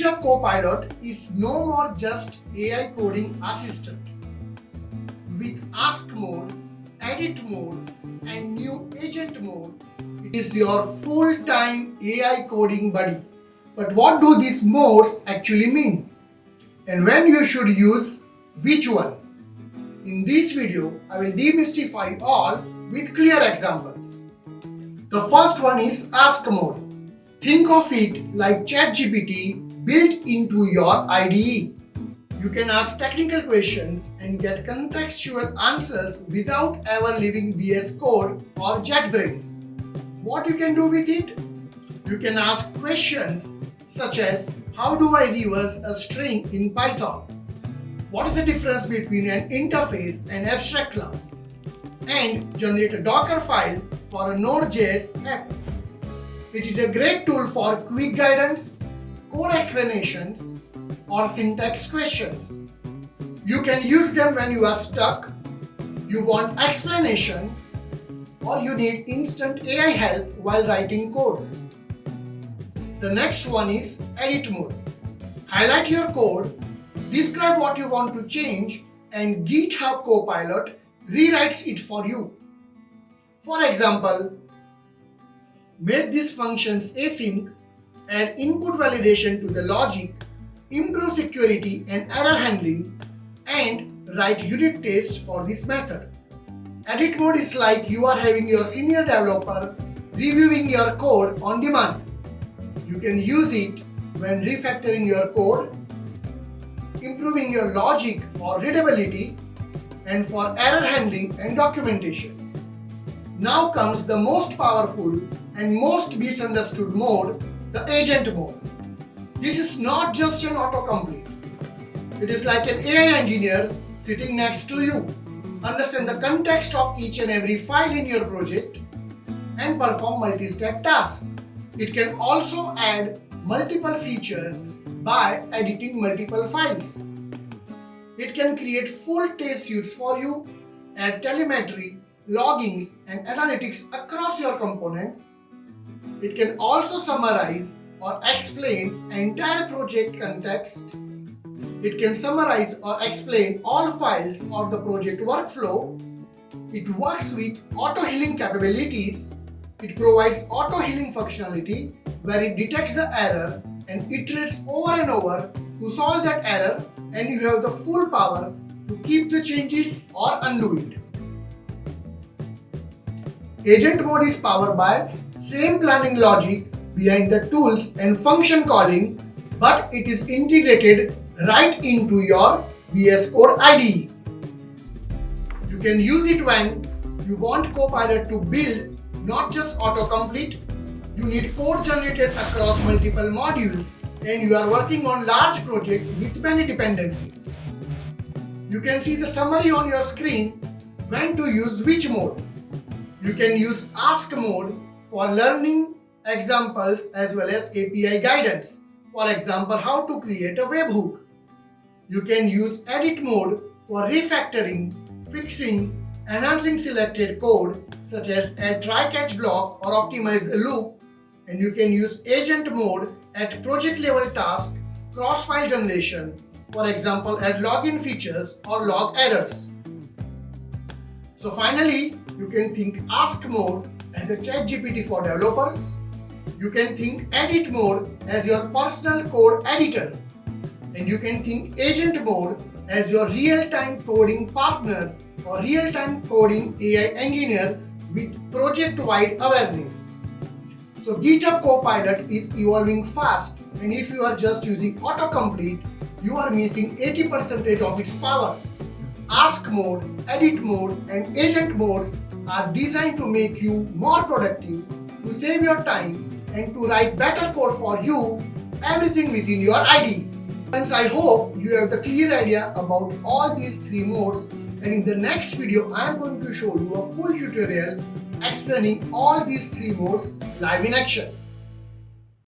GitHub Copilot is no more just AI coding assistant. With Ask Mode, Edit Mode, and new Agent Mode, it is your full-time AI coding buddy. But what do these modes actually mean? And when you should use which one? In this video, I will demystify all with clear examples. The first one is Ask Mode. Think of it like ChatGPT built into your IDE. You can ask technical questions and get contextual answers without ever leaving VS Code or JetBrains. What you can do with it? You can ask questions such as, how do I reverse a string in Python? What is the difference between an interface and abstract class? And generate a Docker file for a Node.js app. It is a great tool for quick guidance, code explanations, or syntax questions. You can use them when you are stuck, you want explanation, or you need instant AI help while writing codes. The next one is Edit Mode. Highlight your code, describe what you want to change, and GitHub Copilot rewrites it for you. For example, make these functions async, add input validation to the logic, improve security and error handling, and write unit tests for this method. Edit mode is like you are having your senior developer reviewing your code on demand. You can use it when refactoring your code, improving your logic or readability, and for error handling and documentation. Now comes the most powerful and most misunderstood mode, the agent mode. This is not just an autocomplete. It is like an AI engineer sitting next to you, understand the context of each and every file in your project, and perform multi-step tasks. It can also add multiple features by editing multiple files. It can create full test suites for you, add telemetry, loggings, and analytics across your components. It can also summarize or explain entire project context. It can summarize or explain all files or the project workflow. It works with auto-healing capabilities. It provides auto-healing functionality where it detects the error and iterates over and over to solve that error, and you have the full power to keep the changes or undo it. Agent mode is powered by same planning logic behind the tools and function calling, but it is integrated right into your VS Code IDE. You can use it when you want Copilot to build not just autocomplete. You need code generated across multiple modules and you are working on large projects with many dependencies. You can see the summary on your screen when to use which mode. You can use Ask Mode for learning examples as well as API guidance. For example, how to create a webhook. You can use Edit Mode for refactoring, fixing, enhancing selected code such as add try-catch block or optimize a loop. And you can use Agent Mode at project level task, cross-file generation. For example, add login features or log errors. So finally, you can think Ask Mode as a ChatGPT for developers. You can think Edit Mode as your personal code editor. And you can think Agent Mode as your real-time coding partner or real-time coding AI engineer with project-wide awareness. So GitHub Copilot is evolving fast, and if you are just using autocomplete, you are missing 80% of its power. Ask Mode, Edit Mode, and Agent Modes are designed to make you more productive, to save your time, and to write better code for you, everything within your IDE. Friends, I hope you have the clear idea about all these three modes, and in the next video I am going to show you a full tutorial explaining all these three modes live in action.